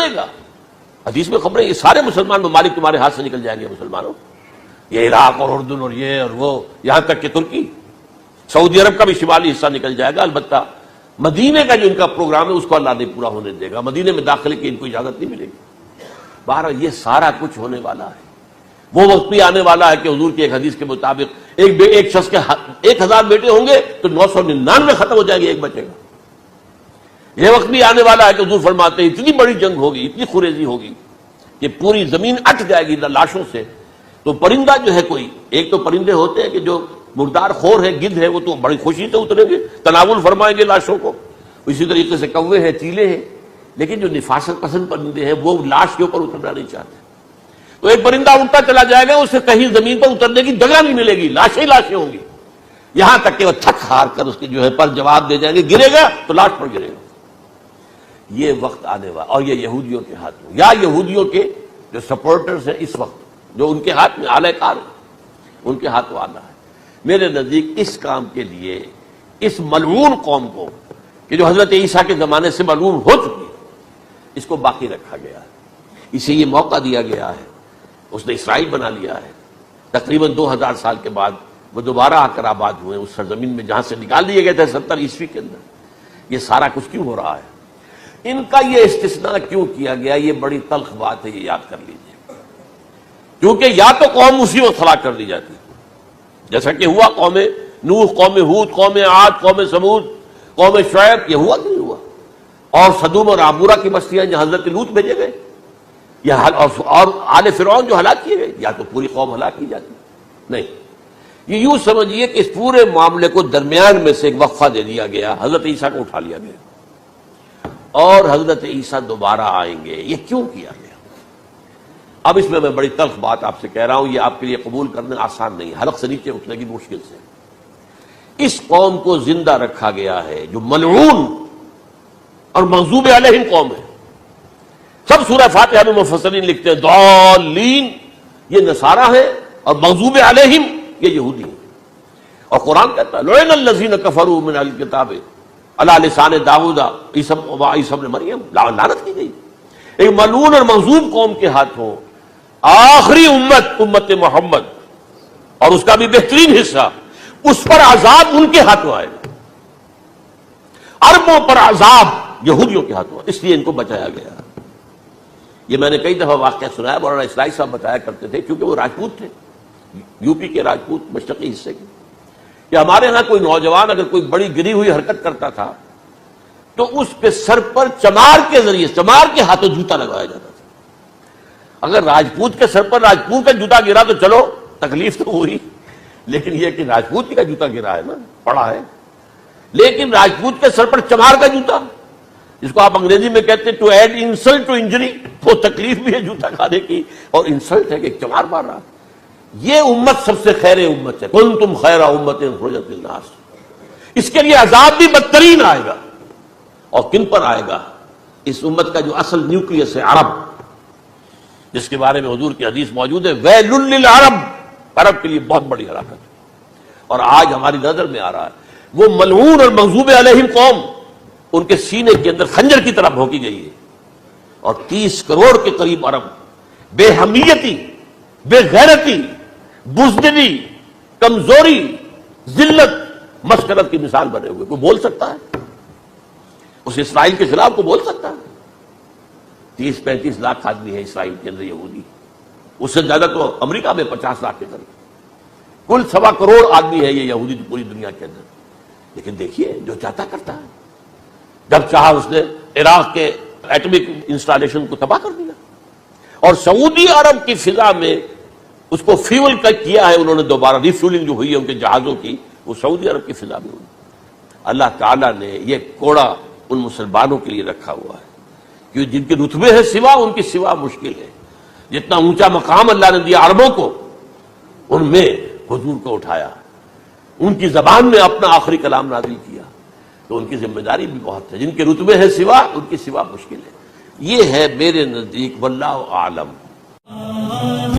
چلے گا. حدیث میں خبریں یہ سارے مسلمان ممالک تمہارے ہاتھ سے نکل جائیں گے مسلمانوں، یہ عراق اور اردن اور یہ اور وہ، یہاں تک کہ ترکی، سعودی عرب کا بھی شمالی حصہ نکل جائے گا. البتہ مدینے کا جو ان کا پروگرام ہے اس کو اللہ نہیں پورا ہونے دے گا، مدینے میں داخلے کی ان کو اجازت نہیں ملے گی. بہرحال یہ سارا کچھ ہونے والا ہے. وہ وقت بھی آنے والا ہے کہ حضور کی ایک حدیث کے مطابق ایک شخص کے 1000 بیٹے ہوں گے تو 999 ختم ہو جائیں گے، ایک بچے گا. یہ وقت بھی آنے والا ہے کہ حضور فرماتے ہیں اتنی بڑی جنگ ہوگی، اتنی خریزی ہوگی کہ پوری زمین اٹ جائے گی لاشوں سے. تو پرندہ جو ہے کوئی، ایک تو پرندے ہوتے ہیں کہ جو مردار خور ہے، گدھ ہے، وہ تو بڑی خوشی سے اتریں گے، تناول فرمائیں گے لاشوں کو. اسی طریقے سے کوے ہیں، چیلے ہیں. لیکن جو نفاست پسند پرندے ہیں وہ لاش کے اوپر اترنا نہیں چاہتے. تو ایک پرندہ اڑتا چلا جائے گا، اسے کہیں زمین پر اترنے کی جگہ نہیں ملے گی، لاشیں لاشیں ہوں گی، یہاں تک کہ وہ تھک ہار کر اس کے جو ہے پر جواب دے جائیں گے، گرے گا تو لاش پر گرے گا. یہ وقت آنے والا، اور یہ یہودیوں کے ہاتھ میں، یا یہودیوں کے جو سپورٹرز ہیں اس وقت، جو ان کے ہاتھ میں اعلی کار ہیں، ان کے ہاتھ آنا ہے. میرے نزدیک اس کام کے لیے اس ملعون قوم کو کہ جو حضرت عیسیٰ کے زمانے سے ملعون ہو چکی ہے، اس کو باقی رکھا گیا ہے، اسے یہ موقع دیا گیا ہے. اس نے اسرائیل بنا لیا ہے. تقریباً 2000 سال کے بعد وہ دوبارہ آ کر آباد ہوئے اس سرزمین میں جہاں سے نکال دیے گئے تھے 70 عیسوی کے اندر. یہ سارا کچھ کیوں ہو رہا ہے؟ ان کا یہ استثناء کیوں کیا گیا؟ یہ بڑی تلخ بات ہے، یہ یاد کر لیجیے. کیونکہ یا تو قوم اسی وقت ہلاک کر دی جاتی جیسا کہ ہوا قوم نوح، قوم ہود، قوم عاد، قوم سمود، قوم شعیب. یہ ہوا کہ نہیں ہوا؟ اور سدوم اور عمورہ کی بستیاں جہاں حضرت لوط بھیجے گئے، اور آل فرعون جو ہلاک کیے گئے، یا تو پوری قوم ہلاک کی جاتی. نہیں، یہ یوں سمجھیے کہ اس پورے معاملے کو درمیان میں سے ایک وقفہ دے دیا گیا، حضرت عیسیٰ کو اٹھا لیا گیا، اور حضرت عیسیٰ دوبارہ آئیں گے. یہ کیوں کیا گیا؟ اب اس میں بڑی تلخ بات آپ سے کہہ رہا ہوں، یہ آپ کے لیے قبول کرنا آسان نہیں، حلق سے نیچے اٹھنے کی مشکل سے. اس قوم کو زندہ رکھا گیا ہے جو ملعون اور مغضوب علیہم قوم ہے. سب سورہ فاتحہ میں مفسرین لکھتے ہیں ضالین یہ نصارہ ہیں اور مغضوب علیہم یہ یہودی ہیں. اور قرآن کہتا ہے لعن الذین کفروا من اہل الکتاب علی لسان داؤد عیسی ابن مریم، لعنت کی گئی ایک ملعون اور مغضوب قوم کے ہاتھوں. آخری امت محمد اور اس کا بھی بہترین حصہ، اس پر عذاب ان کے ہاتھوں آئے گا. عربوں پر عذاب یہودیوں کے ہاتھوں، اس لیے ان کو بچایا گیا. یہ میں نے کئی دفعہ واقعہ سنایا، مولانا اسلائی صاحب بتایا کرتے تھے، کیونکہ وہ راجپوت تھے، یو پی کے راجپوت مشرقی حصے کے، کہ ہمارے ہاں کوئی نوجوان اگر کوئی بڑی گری ہوئی حرکت کرتا تھا تو اس کے سر پر چمار کے ذریعے، چمار کے ہاتھوں جوتا لگایا جاتا تھا. اگر راجپوت کے سر پر راجپوت کا جوتا گرا تو چلو تکلیف تو ہوئی، لیکن یہ کہ راجپوت کا جوتا گرا ہے نا، پڑا ہے. لیکن راجپوت کے سر پر چمار کا جوتا، جس کو آپ انگریزی میں کہتے ہیں to add insult to injury, وہ تکلیف بھی ہے جوتا کھانے کی اور انسلٹ ہے کہ چمار مار رہا. یہ امت سب سے خیر امت ہے، کنتم خیر امت اخرجت للناس. اس کے لیے عذاب بھی بدترین آئے گا. اور کن پر آئے گا؟ اس امت کا جو اصل نیوکلیس ہے عرب، جس کے بارے میں حضور کی حدیث موجود ہے ویل للعرب، عرب کے لیے بہت بڑی ہلاکت. اور آج ہماری نظر میں آ رہا ہے وہ ملعون اور مغضوب علیہم قوم، ان کے سینے کے اندر خنجر کی طرح بھونکی گئی ہے. اور 30 کروڑ کے قریب عرب بے حمیتی، بے غیرتی، بزدلی، کمزوری، ذلت، مسکرت کی مثال بنے ہوئے. کوئی بول سکتا ہے اس اسرائیل کے خلاف؟ کو بول سکتا ہے؟ 30-35 لاکھ آدمی ہے اسرائیل کے اندر یہودی، اس سے زیادہ تو امریکہ میں 50 لاکھ کے قریب، کل 1.25 کروڑ آدمی ہے یہ یہودی پوری دنیا کے اندر. لیکن دیکھیے جو چاہتا کرتا ہے. جب چاہا اس نے عراق کے ایٹمک انسٹالیشن کو تباہ کر دیا، اور سعودی عرب کی فضا میں اس کو فیول کیا ہے انہوں نے، دوبارہ ریفیولنگ جو ہوئی ہے ان کے جہازوں کی، وہ سعودی عرب کی فضا میں ہوئی. اللہ تعالیٰ نے یہ کوڑا ان مسلمانوں کے لیے رکھا ہوا ہے کہ جن کے رتبے ہے سوا، ان کی سوا مشکل ہے. جتنا اونچا مقام اللہ نے دیا عربوں کو، ان میں حضور کو اٹھایا، ان کی زبان میں اپنا آخری کلام نازل کیا، تو ان کی ذمہ داری بھی بہت ہے. جن کے رتبے ہے سوا، ان کی سوا مشکل ہے. یہ ہے میرے نزدیک واللہ اعلم.